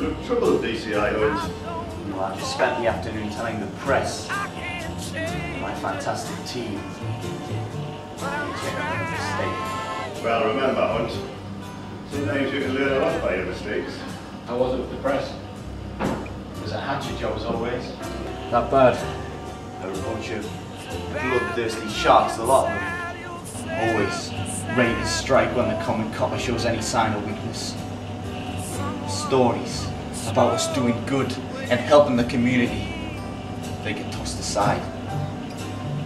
look troubled, DCI Hunt. Well, I've just spent the afternoon telling the press my fantastic team mistake. Well, remember, Hunt, sometimes you can learn a lot by your mistakes. How was it with the press? It was a hatchet job as always. That bad? They're a bunch of bloodthirsty sharks, a lot of them. Always ready to strike when the common copper shows any sign of weakness. Stories about us doing good and helping the community, they get tossed aside.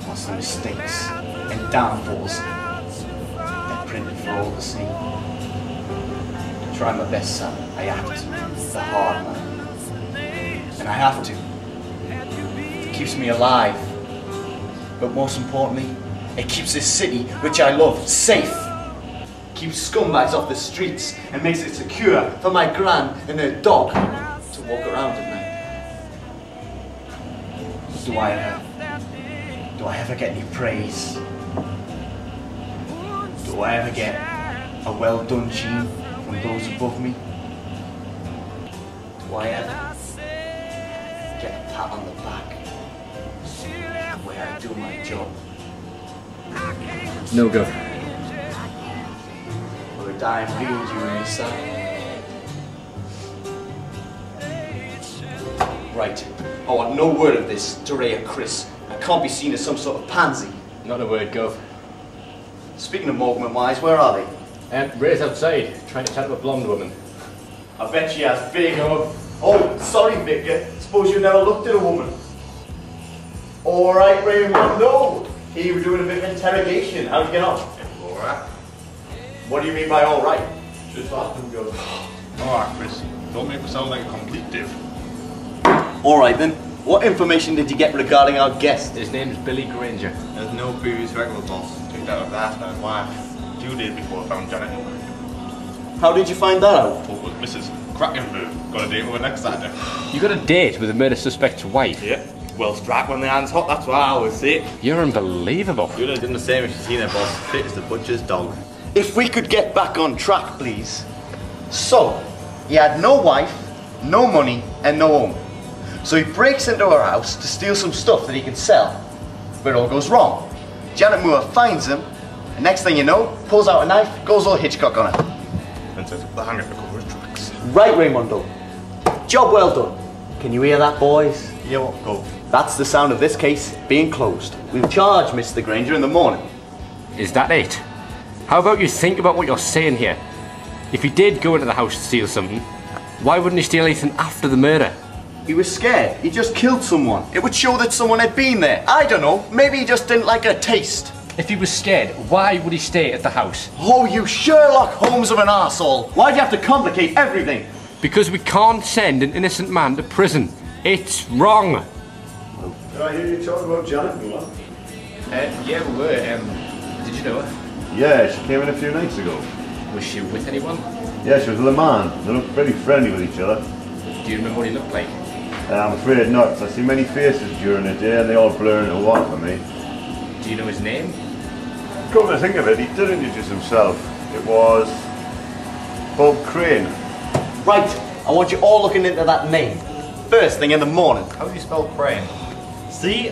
Whilst the mistakes and downfalls, they're printed for all to see. I try my best, Sam. I have to. It's a hard man. And I have to. It keeps me alive. But most importantly, it keeps this city, which I love, safe. Keeps scumbags off the streets and makes it secure for my gran and her dog to walk around at night. Do I ever get any praise? Do I ever get a well done, Gene, from those above me? Do I ever get a pat on the back the way I do my job? No go. Or a dime beans you and me, son. Right. I want no word of this to Ray or Chris. I can't be seen as some sort of pansy. Not a word, Gov. Speaking of Morgan Wise, where are they? Ray's outside, trying to chat to a blonde woman. I bet she has big Oh, sorry, Vicar. Suppose you never looked at a woman. Alright, Raymond, no. Here you were doing a bit of interrogation. How'd you get on? Alright. What do you mean by alright? Just let them go. Alright, Chris. Don't make me sound like a complete div. Alright then. What information did you get regarding our guest? His name's Billy Granger. There's no previous regular boss. Took that with that and his wife. 2 days before I found Janet. How did you find that out? But with Mrs. Crackenberg. Got a date with her next Saturday. You got a date with a murder suspect's wife? Yeah. Well struck when the hand's hot, that's what I always say. You're unbelievable. You'd have done the same if you'd seen her boss fit as the butcher's dog. If we could get back on track, please. So, he had no wife, no money, and no home. So he breaks into her house to steal some stuff that he can sell. But it all goes wrong. Janet Moore finds him, and next thing you know, pulls out a knife, goes all Hitchcock on her. And says the hanger to cover his tracks. Right, Raymondo. Job well done. Can you hear that, boys? Yeah, what? Go. That's the sound of this case being closed. We'll charge Mr. Granger in the morning. Is that it? How about you think about what you're saying here? If he did go into the house to steal something, why wouldn't he steal anything after the murder? He was scared. He just killed someone. It would show that someone had been there. I don't know. Maybe he just didn't like her taste. If he was scared, why would he stay at the house? Oh, you Sherlock Holmes of an arsehole. Why'd you have to complicate everything? Because we can't send an innocent man to prison. It's wrong. Did I hear you talk about Janet Moore? Yeah, we were. Did you know her? Yeah, she came in a few nights ago. Was she with anyone? Yeah, she was with a man. They looked pretty friendly with each other. Do you remember what he looked like? I'm afraid not. I see many faces during the day and they all blur into one for me. Do you know his name? Come to think of it, he did introduce himself. It was Bob Crane. Right, I want you all looking into that name. First thing in the morning. How do you spell Crane? C-R-A-I-N-E.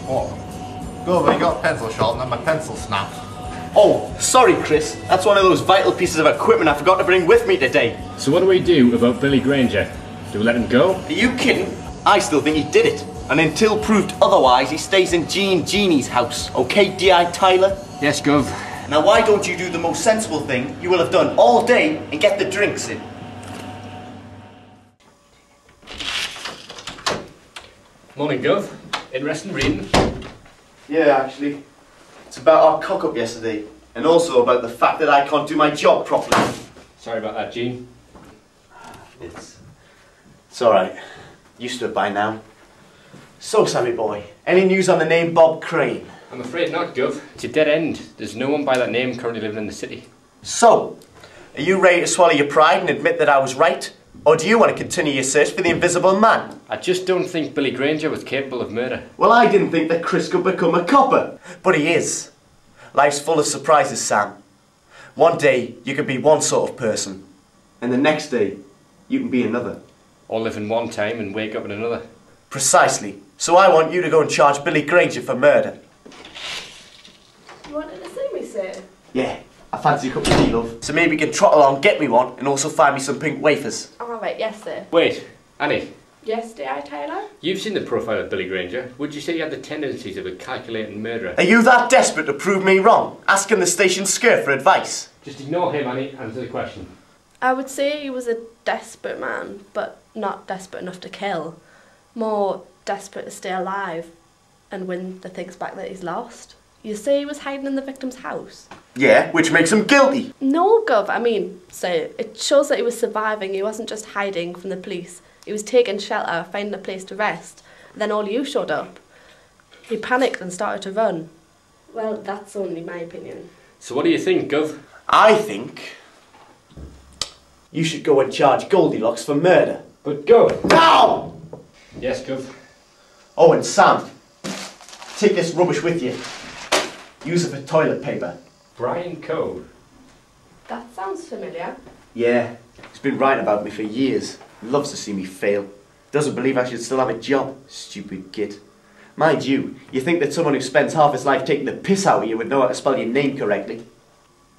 Oh. Go over, you got a pencil sharpener, my pencil snapped. Oh, sorry, Chris. That's one of those vital pieces of equipment I forgot to bring with me today. So what do we do about Billy Granger? Do we let him go? Are you kidding? I still think he did it. And until proved otherwise, he stays in Genie's house. Okay, D.I. Tyler? Yes, Gov. Now why don't you do the most sensible thing you will have done all day and get the drinks in? Morning, Gov. Interesting reading? Yeah, actually. It's about our cock-up yesterday. And also about the fact that I can't do my job properly. Sorry about that, Gene. It's alright. Used to it by now. So, Sammy boy, any news on the name Bob Crane? I'm afraid not, Gov. It's a dead end. There's no one by that name currently living in the city. So, are you ready to swallow your pride and admit that I was right? Or do you want to continue your search for the invisible man? I just don't think Billy Granger was capable of murder. Well, I didn't think that Chris could become a copper. But he is. Life's full of surprises, Sam. One day, you could be one sort of person. And the next day, you can be another. Or live in one time and wake up in another. Precisely. So I want you to go and charge Billy Granger for murder. You wanted to see me, sir? Yeah, I fancy a cup of tea, love. So maybe you can trot along, get me one, and also find me some pink wafers. Alright, yes, sir. Wait, Annie. Yes, dear Taylor? You've seen the profile of Billy Granger. Would you say he had the tendencies of a calculating murderer? Are you that desperate to prove me wrong? Asking the station skirt for advice? Just ignore him, Annie. Answer the question. I would say he was a desperate man, but not desperate enough to kill. More desperate to stay alive and win the things back that he's lost. You say he was hiding in the victim's house? Yeah, which makes him guilty. No, Gov. I mean, so it shows that he was surviving. He wasn't just hiding from the police. He was taking shelter, finding a place to rest. Then all you showed up. He panicked and started to run. Well, that's only my opinion. So what do you think, Gov? I think you should go and charge Goldilocks for murder. But Gov! Now! Yes, Gov. Oh, and Sam, take this rubbish with you. Use it for toilet paper. Brian Cove. That sounds familiar. Yeah, he's been writing about me for years. Loves to see me fail. Doesn't believe I should still have a job. Stupid git. Mind you, you think that someone who spends half his life taking the piss out of you would know how to spell your name correctly.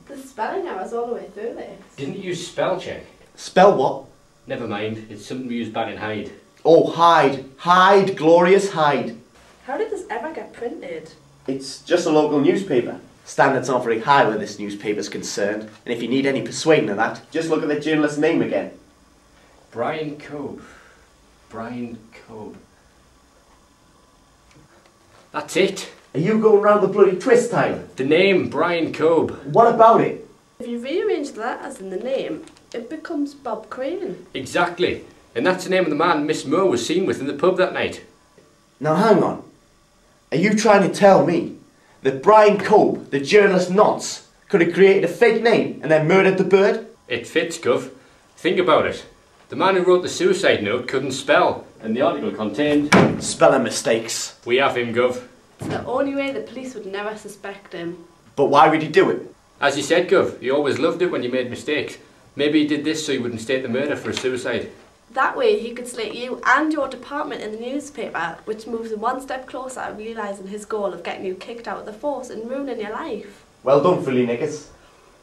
The spelling errors all the way through this. Didn't you use spell check? Spell what? Never mind. It's something we use back in Hyde. Oh, hide. Hide, glorious hide. How did this ever get printed? It's just a local newspaper. Standards aren't very high where this newspaper's concerned. And if you need any persuading of that, just look at the journalist's name again. Brian Cove. Brian Cove. That's it. Are you going round the bloody twist, Tyler? The name, Brian Cove. What about it? If you rearrange the letters in the name, it becomes Bob Crane. Exactly. And that's the name of the man Miss Moore was seen with in the pub that night. Now hang on. Are you trying to tell me that Brian Cope, the journalist nonce, could have created a fake name and then murdered the bird? It fits, Gov. Think about it. The man who wrote the suicide note couldn't spell, and the article contained... Spelling mistakes. We have him, Gov. It's the only way the police would never suspect him. But why would he do it? As you said, Gov, he always loved it when you made mistakes. Maybe he did this so he wouldn't state the murder for a suicide. That way he could slate you and your department in the newspaper, which moves him one step closer to realising his goal of getting you kicked out of the force and ruining your life. Well done, Philly Knickers.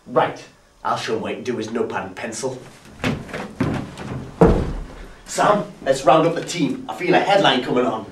Right, I'll show him what he can do with his notepad and pencil. Sam, let's round up the team. I feel a headline coming on.